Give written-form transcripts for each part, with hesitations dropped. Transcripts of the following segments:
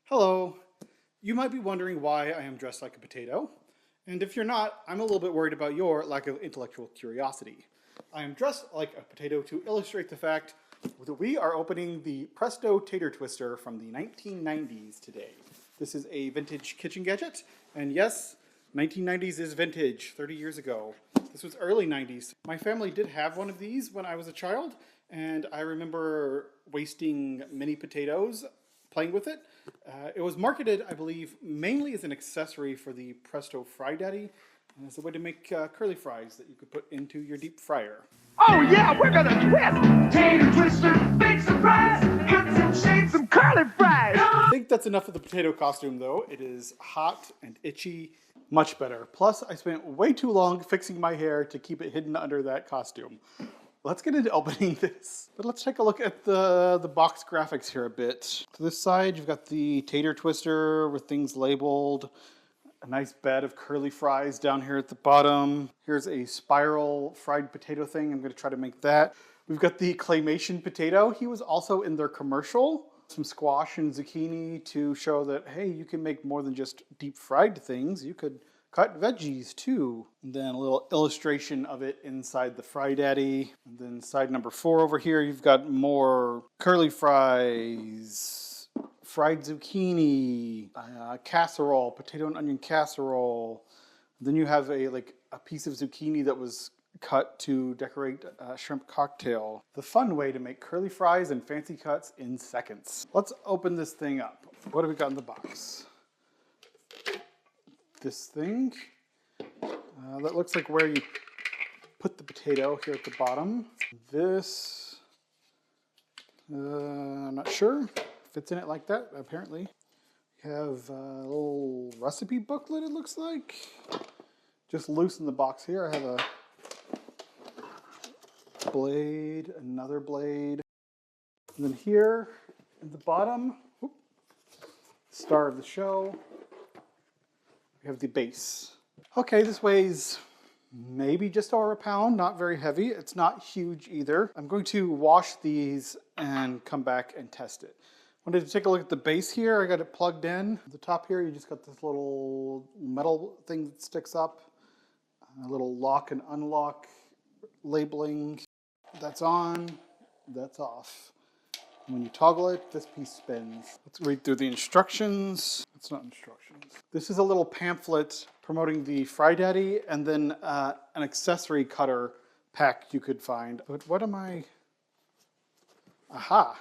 Hello. You might be wondering why I am dressed like a potato. And if you're not, I'm a little bit worried about your lack of intellectual curiosity. I am dressed like a potato to illustrate the fact that we are opening the Presto Tater Twister from the 1990s today. This is a vintage kitchen gadget, and yes, 1990s is vintage, 30 years ago. This was early 90s. My family did have one of these when I was a child, and I remember wasting mini potatoes playing with it. It was marketed, I believe, mainly as an accessory for the Presto Fry Daddy, and as a way to make curly fries that you could put into your deep fryer. Oh yeah, we're gonna twist! Tater twister, big surprise! Cut some shapes, some curly fries! I think that's enough of the potato costume, though. It is hot and itchy, much better. Plus, I spent way too long fixing my hair to keep it hidden under that costume. Let's get into opening this. But let's take a look at the box graphics here a bit. To this side, you've got the tater twister with things labeled. A nice bed of curly fries down here at the bottom. Here's a spiral fried potato thing. I'm gonna try to make that. We've got the claymation potato. He was also in their commercial. Some squash and zucchini to show that, hey, you can make more than just deep fried things. You could cut veggies too. And then a little illustration of it inside the Fry Daddy. And then side number 4 over here, you've got more curly fries, fried zucchini, casserole, potato and onion casserole. Then you have a piece of zucchini that was cut to decorate a shrimp cocktail. The fun way to make curly fries and fancy cuts in seconds. Let's open this thing up. What have we got in the box? This thing. That looks like where you put the potato here at the bottom. This, I'm not sure. Fits in it like that, apparently. You have a little recipe booklet, it looks like. Just loose in the box here. I have a blade, another blade. And then here at the bottom, star of the show, we have the base. Okay, this weighs maybe just over a pound, not very heavy. It's not huge either. I'm going to wash these and come back and test it. Wanted to take a look at the base here. I got it plugged in. At the top here, you just got this little metal thing that sticks up. A little lock and unlock labeling. That's on, that's off. When you toggle it, this piece spins. Let's read through the instructions. It's not instructions. This is a little pamphlet promoting the Fry Daddy and then an accessory cutter pack you could find. But what am I? Aha.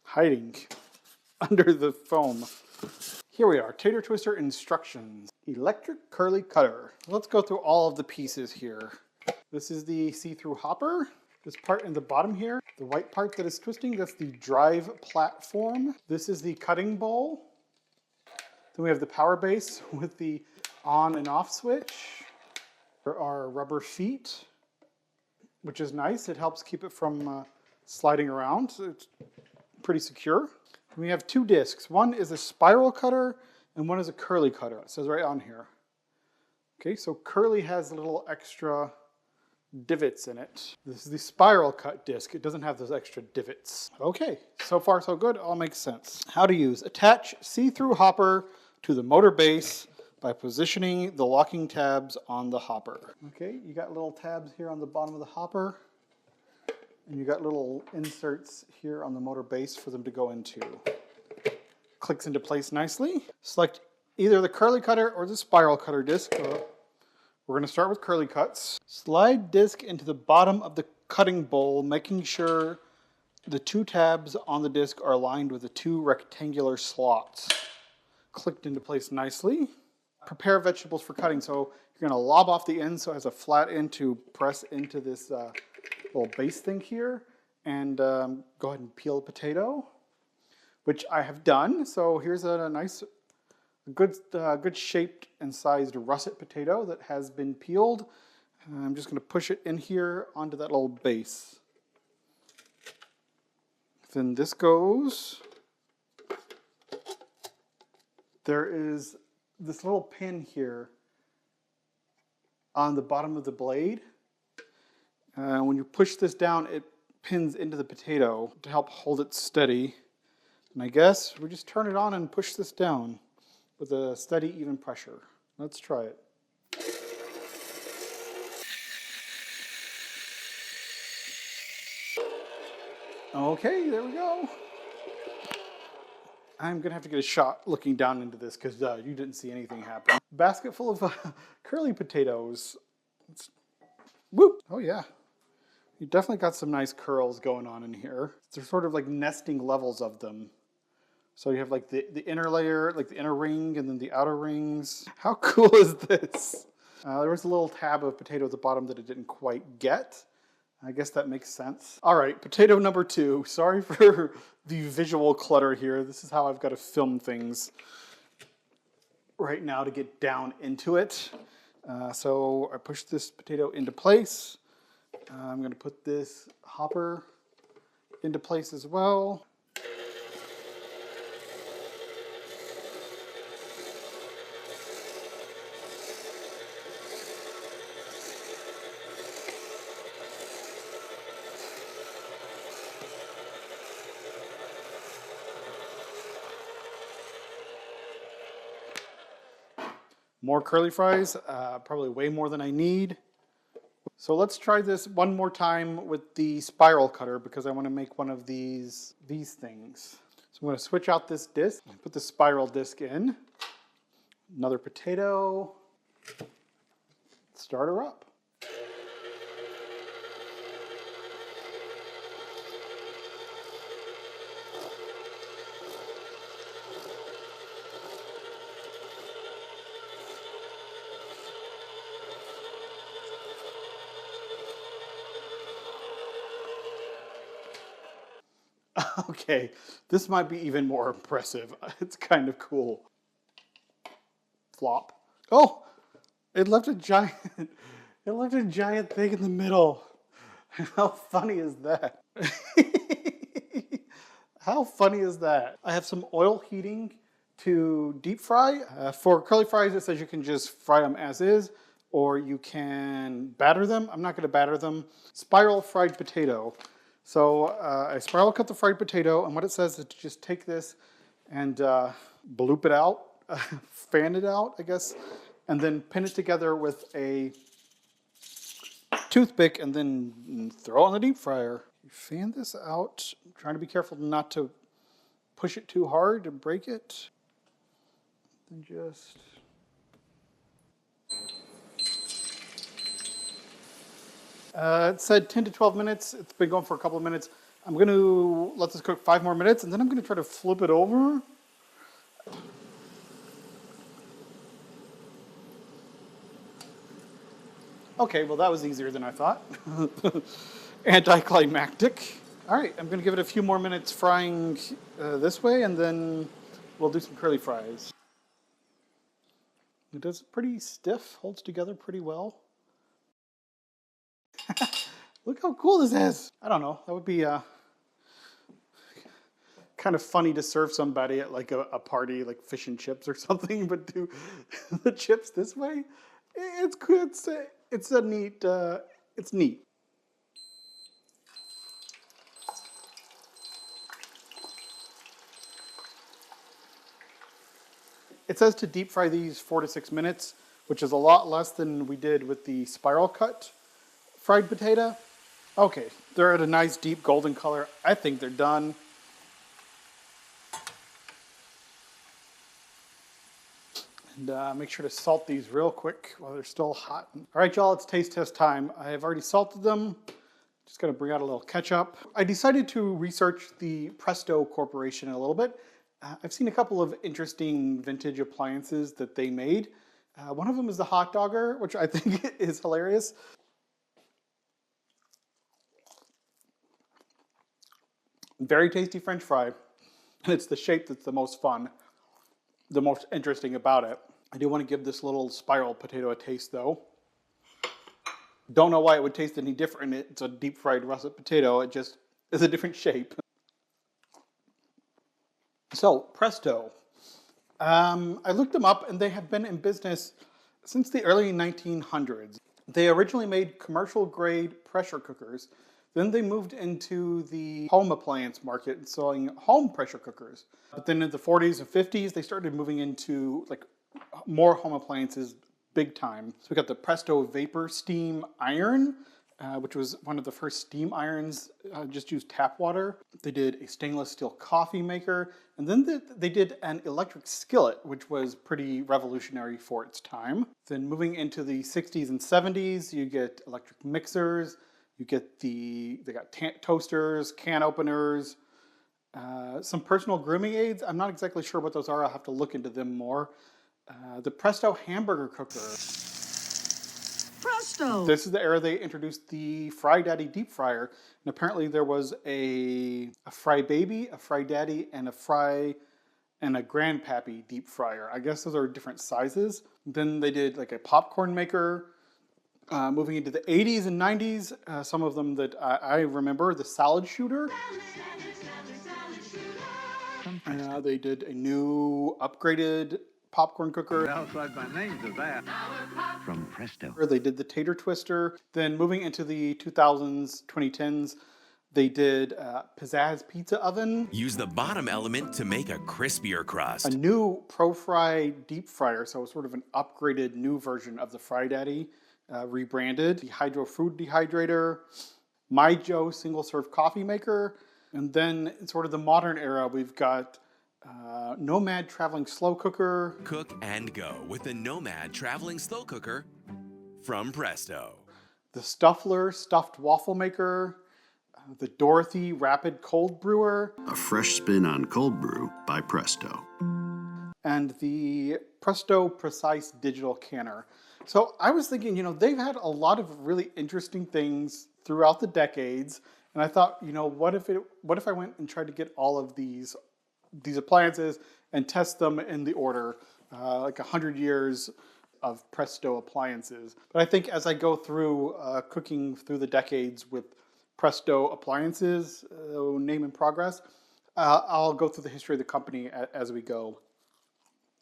Hiding under the foam. Here we are, Tater Twister instructions. Electric curly cutter. Let's go through all of the pieces here. This is the see-through hopper. This part in the bottom here, the white part that is twisting, that's the drive platform. This is the cutting bowl. Then we have the power base with the on and off switch. There are rubber feet, which is nice. It helps keep it from sliding around. So it's pretty secure. We have 2 discs. One is a spiral cutter and one is a curly cutter. It says right on here. Okay, so curly has a little extra divots in it. This is the spiral cut disc. It doesn't have those extra divots. Okay, so far so good. All makes sense. How to use. Attach see-through hopper to the motor base by positioning the locking tabs on the hopper. Okay, you got little tabs here on the bottom of the hopper. And you got little inserts here on the motor base for them to go into. Clicks into place nicely. Select either the curly cutter or the spiral cutter disc. We're going to start with curly cuts. Slide disc into the bottom of the cutting bowl, making sure the 2 tabs on the disc are aligned with the 2 rectangular slots. Clicked into place nicely. Prepare vegetables for cutting. So you're going to lob off the end so it has a flat end to press into this little base thing here, and go ahead and peel a potato, which I have done. So here's a nice, good shaped and sized russet potato that has been peeled. And I'm just going to push it in here onto that little base. Then this goes. There is this little pin here on the bottom of the blade. When you push this down, it pins into the potato to help hold it steady. And I guess we just turn it on and push this down with a steady, even pressure. Let's try it. Okay, there we go. I'm gonna have to get a shot looking down into this because you didn't see anything happen. Basket full of curly potatoes. Whoop! Oh yeah. You definitely got some nice curls going on in here. There's sort of like nesting levels of them. So you have like the inner layer, like the inner ring, and then the outer rings. How cool is this? There was a little tab of potato at the bottom that it didn't quite get. I guess that makes sense. All right, potato number 2. Sorry for the visual clutter here. This is how I've got to film things right now to get down into it. So I push this potato into place. I'm going to put this hopper into place as well. More curly fries, probably way more than I need. So let's try this one more time with the spiral cutter because I want to make one of these things. So I'm going to switch out this disc and put the spiral disc in. Another potato. Start her up. Okay, this might be even more impressive. It's kind of cool. Flop. Oh, it left a giant thing in the middle. How funny is that? How funny is that? I have some oil heating to deep fry. For curly fries, it says you can just fry them as is, or you can batter them. I'm not going to batter them. Spiral fried potato. So I spiral cut the fried potato, and what it says is to just take this and bloop it out, fan it out, I guess, and then pin it together with a toothpick and then throw it on the deep fryer. You fan this out. I'm trying to be careful not to push it too hard to break it. Then just... it said 10 to 12 minutes. It's been going for a couple of minutes. I'm going to let this cook 5 more minutes, and then I'm going to try to flip it over. Okay, well that was easier than I thought. Anticlimactic. All right, I'm going to give it a few more minutes frying this way, and then we'll do some curly fries. It does pretty stiff, holds together pretty well. Look how cool this is. I don't know. That would be kind of funny to serve somebody at like a party, like fish and chips or something, but do the chips this way. It's good. It's a neat. It's neat. It says to deep fry these 4 to 6 minutes, which is a lot less than we did with the spiral cut fried potato. Okay, they're at a nice deep golden color. I think they're done. And make sure to salt these real quick while they're still hot. All right, y'all, it's taste test time. I have already salted them. Just gonna bring out a little ketchup. I decided to research the Presto Corporation a little bit. I've seen a couple of interesting vintage appliances that they made. One of them is the hot dogger, which I think is hilarious. Very tasty French fry. And it's the shape that's the most fun, the most interesting about it. I do want to give this little spiral potato a taste though. Don't know why it would taste any different. It's a deep fried russet potato. It just is a different shape. So, Presto. I looked them up and they have been in business since the early 1900s. They originally made commercial grade pressure cookers Then they moved into the home appliance market, selling home pressure cookers. But then in the 40s and 50s, they started moving into like more home appliances big time. So we got the Presto Vapor Steam Iron, which was one of the first steam irons, just used tap water. They did a stainless steel coffee maker, and then they did an electric skillet, which was pretty revolutionary for its time. Then moving into the 60s and 70s, you get electric mixers, you get they got toasters, can openers, some personal grooming aids. I'm not exactly sure what those are. I'll have to look into them more. The Presto hamburger cooker. Presto! This is the era they introduced the Fry Daddy deep fryer. And apparently there was a Fry Baby, a Fry Daddy, and a Fry and a Grandpappy deep fryer. I guess those are different sizes. Then they did like a popcorn maker. Moving into the 80s and 90s, some of them that I remember, the salad shooter. They did a new upgraded popcorn cooker. Outside my name to that. From Presto. They did the Tater Twister. Then moving into the 2000s, 2010s, they did Pizzazz Pizza Oven. Use the bottom element to make a crispier crust. A new Pro Fry deep fryer, so sort of an upgraded new version of the Fry Daddy, rebranded. The Hydro Food Dehydrator, My Joe single serve coffee maker, and then in sort of the modern era, we've got Nomad Traveling Slow Cooker. Cook and go with the Nomad Traveling Slow Cooker from Presto. The Stuffler Stuffed Waffle Maker. The Dorothy Rapid Cold Brewer. A fresh spin on cold brew by Presto. And the Presto Precise Digital Canner. So I was thinking, they've had a lot of really interesting things throughout the decades. And I thought, what if I went and tried to get all of these appliances and test them in the order, like 100 years of Presto appliances. But I think as I go through cooking through the decades with Presto appliances, name in progress, I'll go through the history of the company as we go.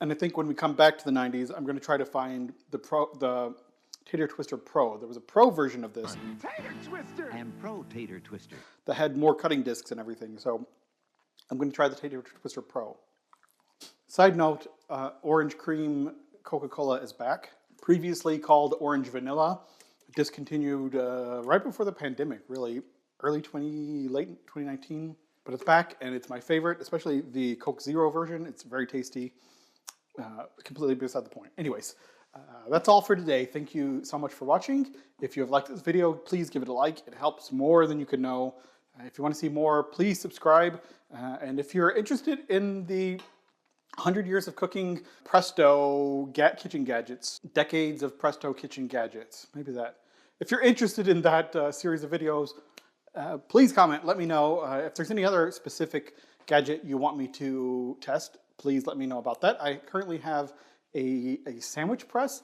And I think when we come back to the 90s, I'm going to try to find the Tater Twister Pro. There was a Pro version of this. Tater Twister! And Pro Tater Twister. That had more cutting discs and everything. So I'm going to try the Tater Twister Pro. Side note, Orange Cream Coca-Cola is back. Previously called Orange Vanilla. Discontinued right before the pandemic, really. Late 2019. But it's back, and it's my favorite, especially the Coke Zero version. It's very tasty. Completely beside the point. Anyways, that's all for today. Thank you so much for watching. If you have liked this video, please give it a like. It helps more than you can know. If you want to see more, please subscribe. And if you're interested in the 100 years of cooking Presto kitchen gadgets, decades of Presto kitchen gadgets, maybe that. If you're interested in that series of videos, please comment. Let me know. If there's any other specific gadget you want me to test, please let me know about that. I currently have a sandwich press,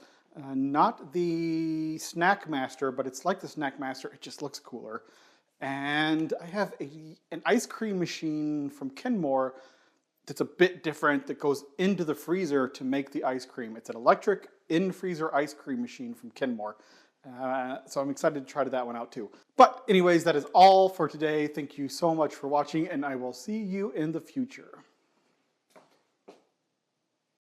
not the Snack Master, but it's like the Snack Master. It just looks cooler. And I have an ice cream machine from Kenmore that's a bit different, that goes into the freezer to make the ice cream. It's an electric in-freezer ice cream machine from Kenmore. So I'm excited to try that one out too. But anyways, that is all for today. Thank you so much for watching, and I will see you in the future.